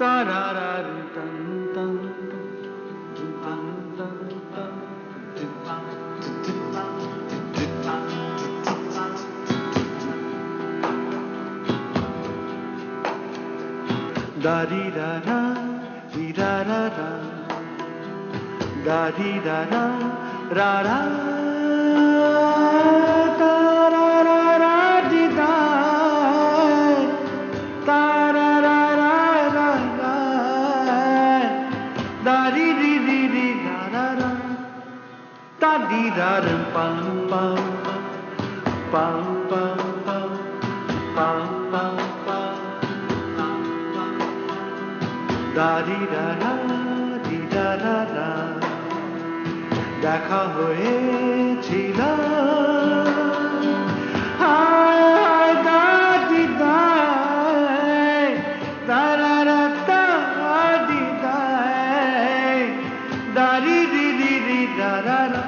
Tarararu tan tan tan tan tan da di da da di da da da da di da da ra ra ta ra ra ra di da ta ra ra ra ra ra da di di di di da da da ta di da rum pam pam pam pam pam pam pam pam da di da da di da da da দেখা হয়েছিল হায় হায় দা দি দা দা রা রা দা দি দা da di di di di da da da